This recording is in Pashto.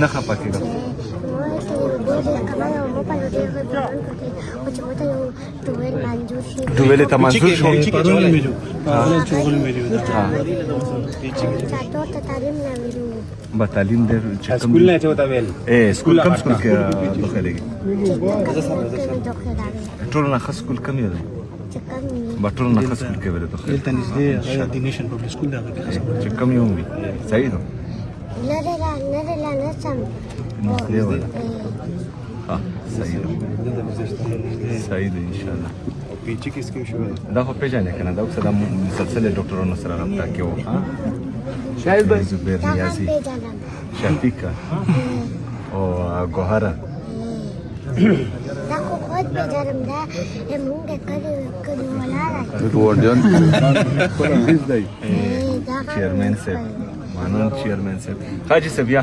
نه خپه کېږم. ټویلې ته منظور شو. با تعلیم ډېر چې کوم स्कूल نه چوتا ویل سکول کم سکول کې داخلېږي ټولو نه ښه سکول کم یو دی با ټولو نه ښه سکول کې ولې داخلېږي دلته نږدې دی نیشن پبلک سکول دا چې کم یو وي صحیح ده نږدې ولا ها صحیح ده صحیح ده انشاءالله پیچی کس کې شو دا خو پیژنې کنه دا اوس د مسلسل ډاکټرانو سره رابطه کوي ها شاید به زبیر نیازی شفیقه او گوهره دا خو خود بجرم دا مونږ کړي ولاله ورډن چیرمن صاحب مانون چیرمن صاحب حاجی صاحب یا